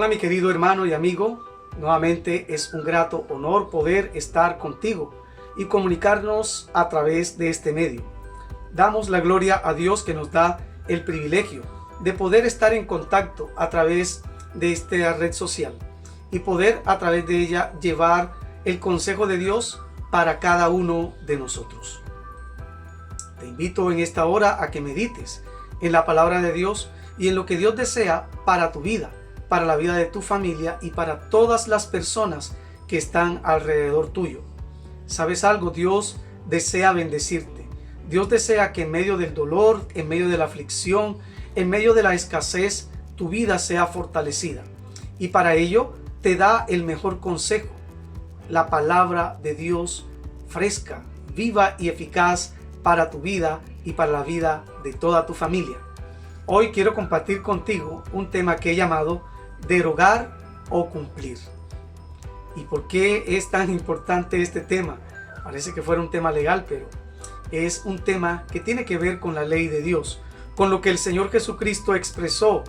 Hola mi querido hermano y amigo, nuevamente es un grato honor poder estar contigo y comunicarnos a través de este medio. Damos la gloria a Dios que nos da el privilegio de poder estar en contacto a través de esta red social y poder a través de ella llevar el consejo de Dios para cada uno de nosotros. Te invito en esta hora a que medites en la palabra de Dios y en lo que Dios desea para tu vida, para la vida de tu familia y para todas las personas que están alrededor tuyo. ¿Sabes algo? Dios desea bendecirte. Dios desea que en medio del dolor, en medio de la aflicción, en medio de la escasez, tu vida sea fortalecida. Y para ello te da el mejor consejo, la palabra de Dios fresca, viva y eficaz para tu vida y para la vida de toda tu familia. Hoy quiero compartir contigo un tema que he llamado derogar o cumplir. ¿Y por qué es tan importante este tema? Parece que fuera un tema legal, pero es un tema que tiene que ver con la ley de Dios, con lo que el Señor Jesucristo expresó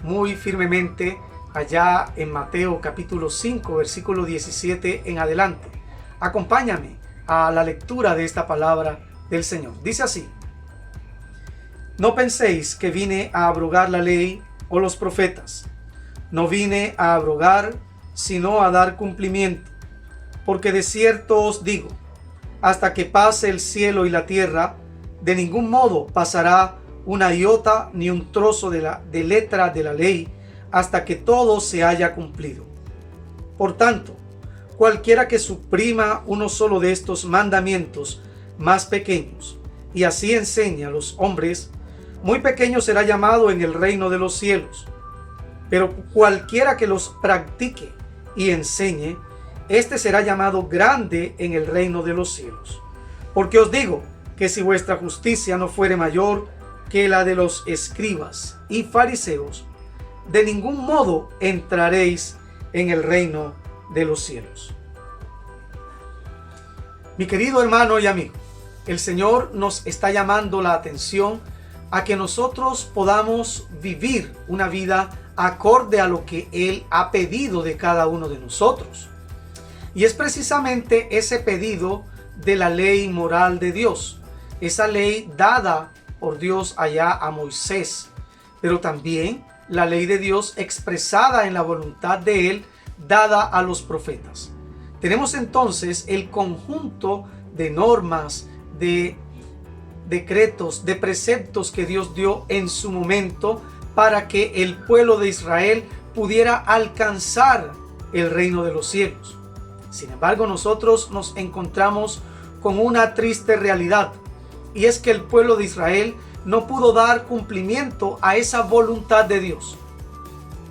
muy firmemente allá en Mateo capítulo 5, versículo 17 en adelante. Acompáñame a la lectura de esta palabra del Señor. Dice así: No penséis que vine a abrogar la ley o los profetas. No vine a abrogar, sino a dar cumplimiento. Porque de cierto os digo, hasta que pase el cielo y la tierra, de ningún modo pasará una iota ni un trozo de letra de la ley, hasta que todo se haya cumplido. Por tanto, cualquiera que suprima uno solo de estos mandamientos más pequeños, y así enseñe a los hombres, muy pequeño será llamado en el reino de los cielos. Pero cualquiera que los practique y enseñe, éste será llamado grande en el reino de los cielos. Porque os digo que si vuestra justicia no fuere mayor que la de los escribas y fariseos, de ningún modo entraréis en el reino de los cielos. Mi querido hermano y amigo, el Señor nos está llamando la atención a que nosotros podamos vivir una vida acorde a lo que Él ha pedido de cada uno de nosotros. Y es precisamente ese pedido de la ley moral de Dios, esa ley dada por Dios allá a Moisés, pero también la ley de Dios expresada en la voluntad de Él, dada a los profetas. Tenemos entonces el conjunto de normas, de decretos, de preceptos que Dios dio en su momento para que el pueblo de Israel pudiera alcanzar el reino de los cielos. Sin embargo, nosotros nos encontramos con una triste realidad, y es que el pueblo de Israel no pudo dar cumplimiento a esa voluntad de Dios.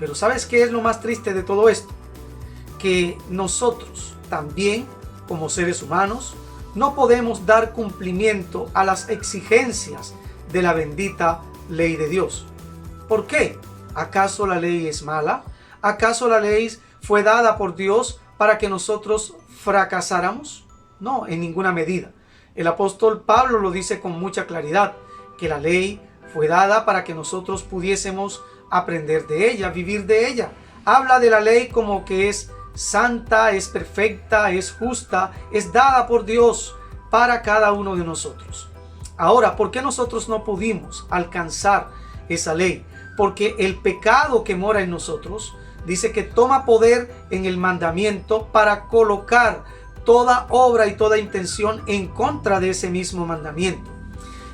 Pero ¿sabes qué es lo más triste de todo esto? Que nosotros también, como seres humanos, no podemos dar cumplimiento a las exigencias de la bendita ley de Dios. ¿Por qué? ¿Acaso la ley es mala? ¿Acaso la ley fue dada por Dios para que nosotros fracasáramos? No, en ninguna medida. El apóstol Pablo lo dice con mucha claridad, que la ley fue dada para que nosotros pudiésemos aprender de ella, vivir de ella. Habla de la ley como que es santa, es perfecta, es justa, es dada por Dios para cada uno de nosotros. Ahora, ¿por qué nosotros no pudimos alcanzar esa ley? Porque el pecado que mora en nosotros dice que toma poder en el mandamiento para colocar toda obra y toda intención en contra de ese mismo mandamiento.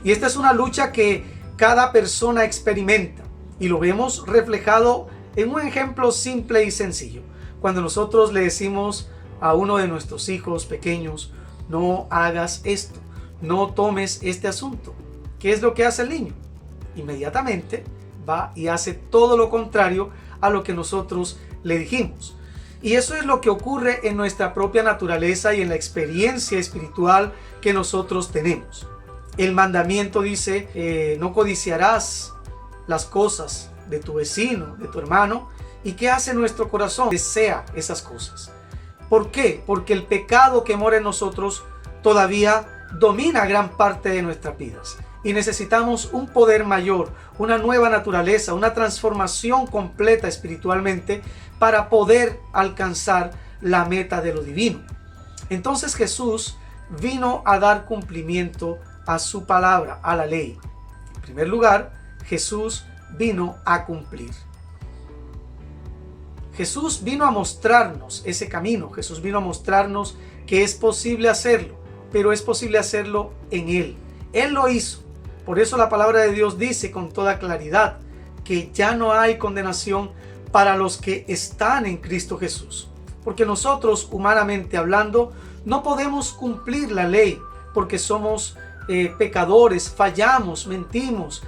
Y esta es una lucha que cada persona experimenta, y lo vemos reflejado en un ejemplo simple y sencillo. Cuando nosotros le decimos a uno de nuestros hijos pequeños, no hagas esto, no tomes este asunto, ¿qué es lo que hace el niño? Inmediatamente va y hace todo lo contrario a lo que nosotros le dijimos. Y eso es lo que ocurre en nuestra propia naturaleza y en la experiencia espiritual que nosotros tenemos. El mandamiento dice, no codiciarás las cosas de tu vecino, de tu hermano. ¿Y qué hace nuestro corazón? Desea esas cosas. ¿Por qué? Porque el pecado que mora en nosotros todavía domina gran parte de nuestras vidas. y necesitamos un poder mayor, una nueva naturaleza, una transformación completa espiritualmente para poder alcanzar la meta de lo divino. Entonces Jesús vino a dar cumplimiento a su palabra, a la ley. En primer lugar, Jesús vino a cumplir. Jesús vino a mostrarnos ese camino. Jesús vino a mostrarnos que es posible hacerlo, pero es posible hacerlo en Él. Él lo hizo. Por eso la palabra de Dios dice con toda claridad que ya no hay condenación para los que están en Cristo Jesús. Porque nosotros, humanamente hablando, no podemos cumplir la ley porque somos pecadores, fallamos, mentimos,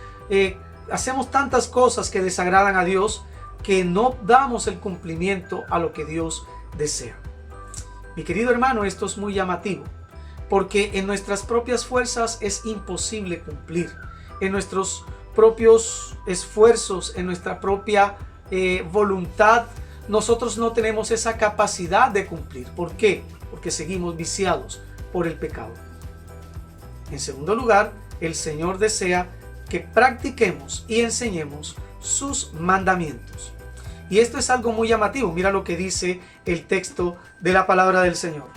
hacemos tantas cosas que desagradan a Dios que no damos el cumplimiento a lo que Dios desea. Mi querido hermano, esto es muy llamativo, porque en nuestras propias fuerzas es imposible cumplir. En nuestros propios esfuerzos, en nuestra propia voluntad, nosotros no tenemos esa capacidad de cumplir. ¿Por qué? Porque seguimos viciados por el pecado. En segundo lugar, el Señor desea que practiquemos y enseñemos sus mandamientos. Y esto es algo muy llamativo. Mira lo que dice el texto de la palabra del Señor.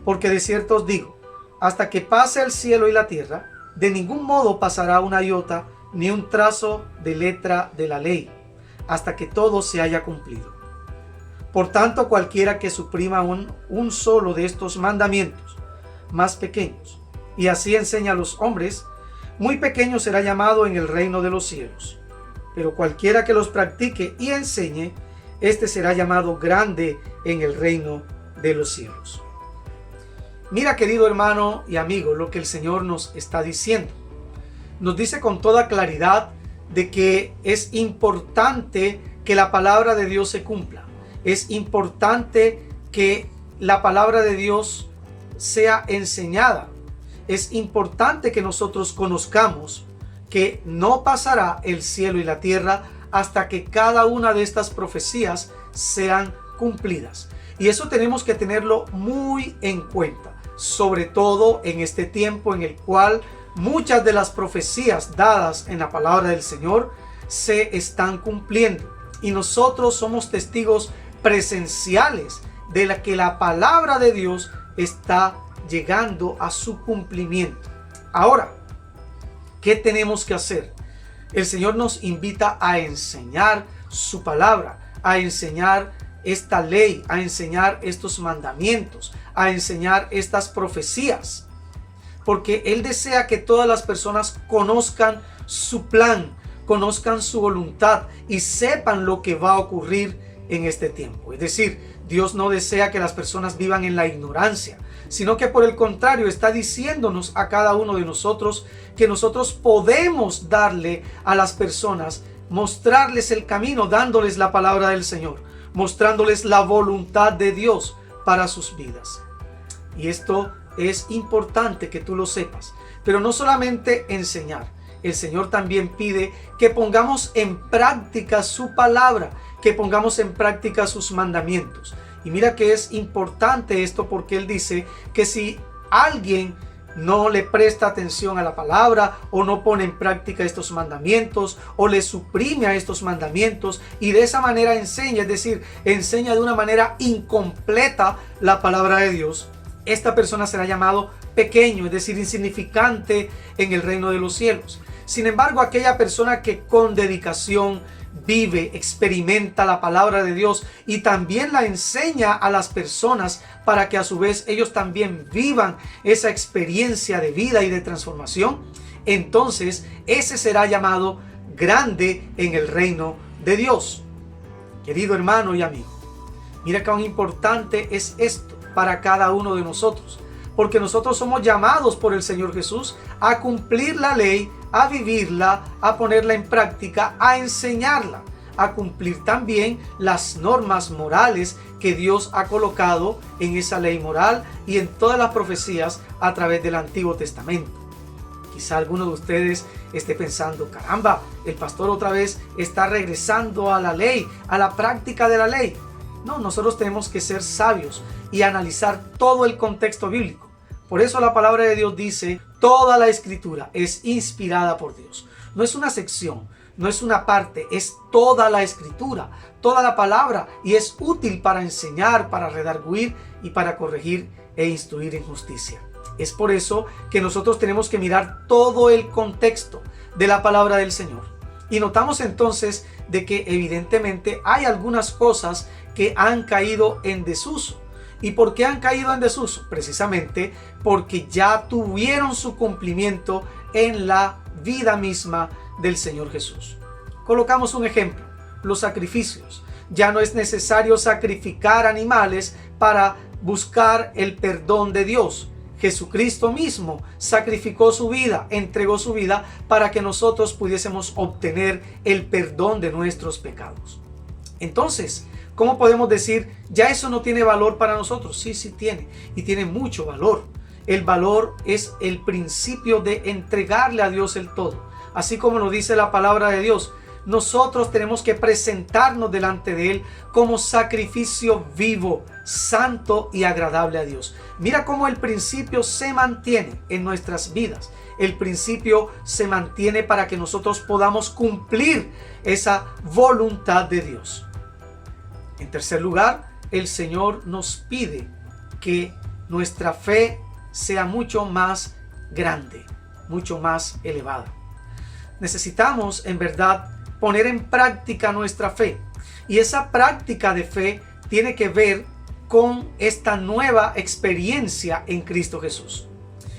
Porque de cierto os digo, hasta que pase el cielo y la tierra, de ningún modo pasará una iota ni un trazo de letra de la ley, hasta que todo se haya cumplido. Por tanto, cualquiera que suprima un solo de estos mandamientos más pequeños, y así enseña a los hombres, muy pequeño será llamado en el reino de los cielos. Pero cualquiera que los practique y enseñe, este será llamado grande en el reino de los cielos. Mira, querido hermano y amigo, lo que el Señor nos está diciendo. Nos dice con toda claridad de que es importante que la palabra de Dios se cumpla. Es importante que la palabra de Dios sea enseñada. Es importante que nosotros conozcamos que no pasará el cielo y la tierra hasta que cada una de estas profecías sean cumplidas. Y eso tenemos que tenerlo muy en cuenta, sobre todo en este tiempo en el cual muchas de las profecías dadas en la palabra del Señor se están cumpliendo. Y nosotros somos testigos presenciales de que la palabra de Dios está llegando a su cumplimiento. Ahora, ¿qué tenemos que hacer? El Señor nos invita a enseñar su palabra, a enseñar esta ley, a enseñar estos mandamientos, a enseñar estas profecías. Porque Él desea que todas las personas conozcan su plan, conozcan su voluntad y sepan lo que va a ocurrir en este tiempo. Es decir, Dios no desea que las personas vivan en la ignorancia, sino que por el contrario está diciéndonos a cada uno de nosotros que nosotros podemos darle a las personas, mostrarles el camino, dándoles la palabra del Señor, mostrándoles la voluntad de Dios para sus vidas. Y esto es importante que tú lo sepas, pero no solamente enseñar. El Señor también pide que pongamos en práctica su palabra, que pongamos en práctica sus mandamientos. Y mira que es importante esto porque Él dice que si alguien no le presta atención a la palabra o no pone en práctica estos mandamientos o le suprime a estos mandamientos y de esa manera enseña, es decir, enseña de una manera incompleta la palabra de Dios, esta persona será llamado pequeño, es decir, insignificante en el reino de los cielos. Sin embargo, aquella persona que con dedicación vive, experimenta la palabra de Dios y también la enseña a las personas para que a su vez ellos también vivan esa experiencia de vida y de transformación, entonces ese será llamado grande en el reino de Dios. Querido hermano y amigo, mira cuán importante es esto para cada uno de nosotros, porque nosotros somos llamados por el Señor Jesús a cumplir la ley, a vivirla, a ponerla en práctica, a enseñarla, a cumplir también las normas morales que Dios ha colocado en esa ley moral y en todas las profecías a través del Antiguo Testamento. Quizá alguno de ustedes esté pensando, caramba, el pastor otra vez está regresando a la ley, a la práctica de la ley. No, nosotros tenemos que ser sabios y analizar todo el contexto bíblico Por eso la palabra de Dios dice, toda la escritura es inspirada por Dios. No es una sección, no es una parte, es toda la escritura, toda la palabra, y es útil para enseñar, para redarguir y para corregir e instruir en justicia. Es por eso que nosotros tenemos que mirar todo el contexto de la palabra del Señor. Y notamos entonces de que evidentemente hay algunas cosas que han caído en desuso. ¿Y por qué han caído en desuso? Precisamente porque ya tuvieron su cumplimiento en la vida misma del Señor Jesús. Colocamos un ejemplo, los sacrificios. Ya no es necesario sacrificar animales para buscar el perdón de Dios. Jesucristo mismo sacrificó su vida, entregó su vida para que nosotros pudiésemos obtener el perdón de nuestros pecados. Entonces, ¿cómo podemos decir, ya eso no tiene valor para nosotros? Sí, sí tiene, y tiene mucho valor. El valor es el principio de entregarle a Dios el todo. Así como lo dice la palabra de Dios, nosotros tenemos que presentarnos delante de Él como sacrificio vivo, santo y agradable a Dios. Mira cómo el principio se mantiene en nuestras vidas. El principio se mantiene para que nosotros podamos cumplir esa voluntad de Dios. En tercer lugar, el Señor nos pide que nuestra fe sea mucho más grande, mucho más elevada. Necesitamos, en verdad, poner en práctica nuestra fe. Y esa práctica de fe tiene que ver con esta nueva experiencia en Cristo Jesús.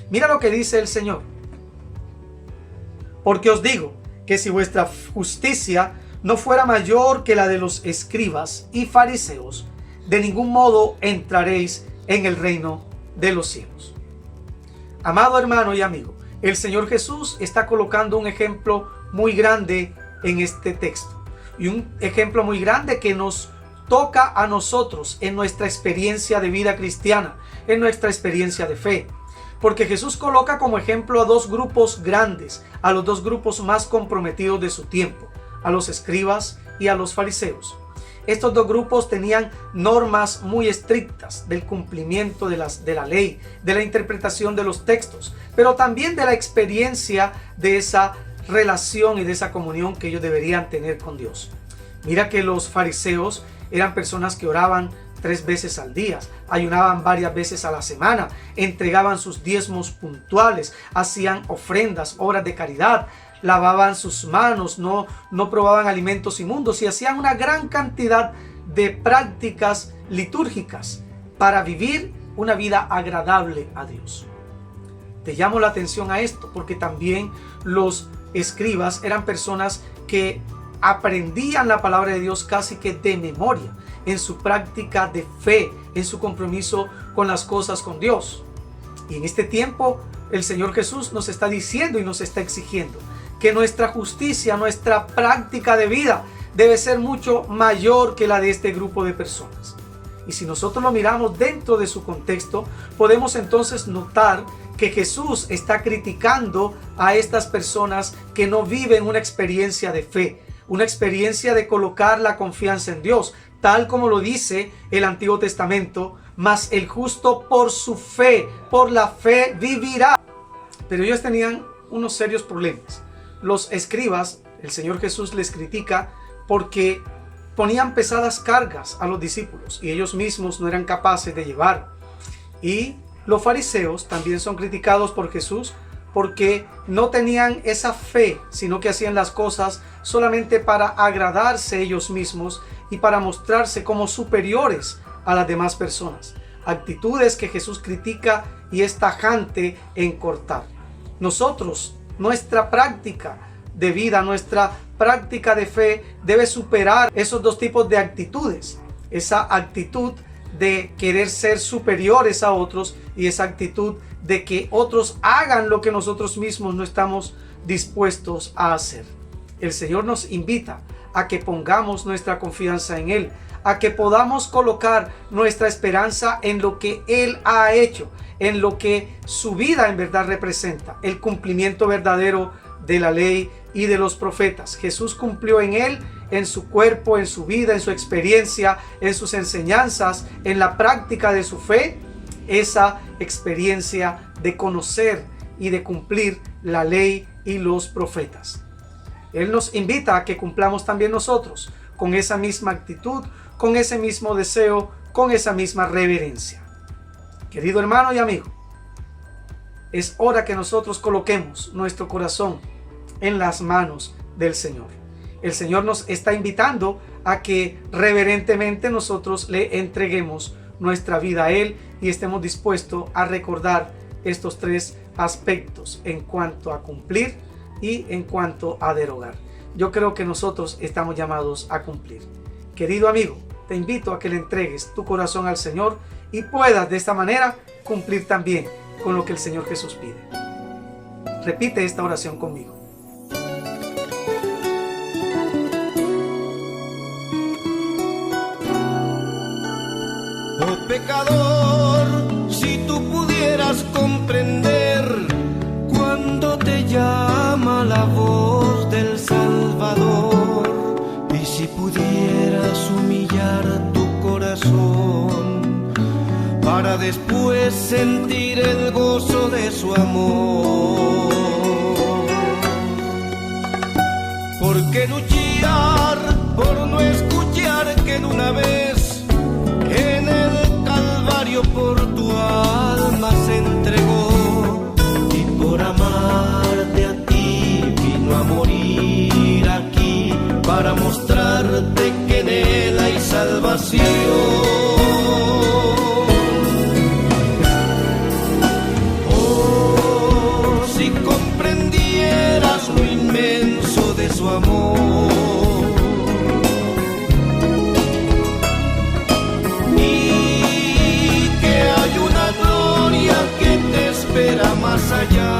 Mira lo que dice el Señor. Porque os digo que si vuestra justicia no fuera mayor que la de los escribas y fariseos, de ningún modo entraréis en el reino de los cielos. Amado hermano y amigo, el Señor Jesús está colocando un ejemplo muy grande en este texto. Y un ejemplo muy grande que nos toca a nosotros en nuestra experiencia de vida cristiana, en nuestra experiencia de fe. Porque Jesús coloca como ejemplo a dos grupos grandes, a los dos grupos más comprometidos de su tiempo, a los escribas y a los fariseos. Estos dos grupos tenían normas muy estrictas del cumplimiento de la ley, de la interpretación de los textos, pero también de la experiencia de esa relación y de esa comunión que ellos deberían tener con Dios. Mira que los fariseos eran personas que oraban 3 veces al día, ayunaban varias veces a la semana, entregaban sus diezmos puntuales, hacían ofrendas, obras de caridad, lavaban sus manos, no probaban alimentos inmundos y hacían una gran cantidad de prácticas litúrgicas para vivir una vida agradable a Dios. Te llamo la atención a esto porque también los escribas eran personas que aprendían la palabra de Dios casi que de memoria en su práctica de fe, en su compromiso con las cosas con Dios. Y en este tiempo el Señor Jesús nos está diciendo y nos está exigiendo que nuestra justicia, nuestra práctica de vida debe ser mucho mayor que la de este grupo de personas. Y si nosotros lo miramos dentro de su contexto, podemos entonces notar que Jesús está criticando a estas personas que no viven una experiencia de fe, una experiencia de colocar la confianza en Dios, tal como lo dice el Antiguo Testamento, mas el justo por su fe, por la fe vivirá. Pero ellos tenían unos serios problemas. Los escribas, el Señor Jesús les critica porque ponían pesadas cargas a los discípulos y ellos mismos no eran capaces de llevar. Y los fariseos también son criticados por Jesús porque no tenían esa fe, sino que hacían las cosas solamente para agradarse ellos mismos y para mostrarse como superiores a las demás personas. Actitudes que Jesús critica y es tajante en cortar. Nosotros, nuestra práctica de vida, nuestra práctica de fe debe superar esos dos tipos de actitudes. Esa actitud de querer ser superiores a otros y esa actitud de que otros hagan lo que nosotros mismos no estamos dispuestos a hacer. El Señor nos invita a que pongamos nuestra confianza en Él, a que podamos colocar nuestra esperanza en lo que Él ha hecho, en lo que su vida en verdad representa, el cumplimiento verdadero de la ley y de los profetas. Jesús cumplió en Él, en su cuerpo, en su vida, en su experiencia, en sus enseñanzas, en la práctica de su fe, esa experiencia de conocer y de cumplir la ley y los profetas. Él nos invita a que cumplamos también nosotros con esa misma actitud, con ese mismo deseo, con esa misma reverencia. Querido hermano y amigo, es hora que nosotros coloquemos nuestro corazón en las manos del Señor. El Señor nos está invitando a que reverentemente nosotros le entreguemos nuestra vida a Él y estemos dispuestos a recordar estos tres aspectos en cuanto a cumplir y en cuanto a derogar. Yo creo que nosotros estamos llamados a cumplir. Querido amigo, te invito a que le entregues tu corazón al Señor y puedas de esta manera cumplir también con lo que el Señor Jesús pide. Repite esta oración conmigo. Oh pecador, si tú pudieras comprender cuando te llama la voz del Salvador, y si pudieras humillar tu corazón para después sentir el gozo de su amor. ¿Por qué luchar por no escuchar que en una vez en el Calvario por tu alma se entregó, y por amarte a ti vino a morir aquí para mostrarte que en él hay salvación? Oh, si comprendieras lo inmenso de su amor, espera más allá.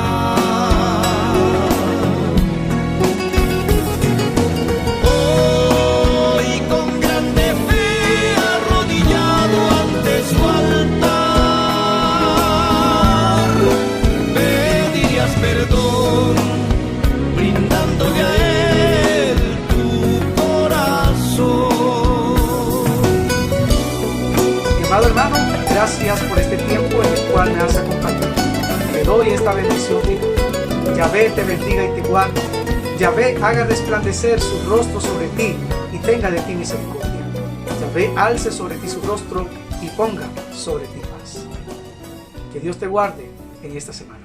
Oh, y con grande fe arrodillado ante su altar, pedirías perdón, brindándole a él tu corazón. Amado hermano, gracias por este tiempo en el cual me has acompañado. Te doy esta bendición divina. Yahvé te bendiga y te guarde. Yahvé haga resplandecer su rostro sobre ti y tenga de ti misericordia. Yahvé alce sobre ti su rostro y ponga sobre ti paz. Que Dios te guarde en esta semana.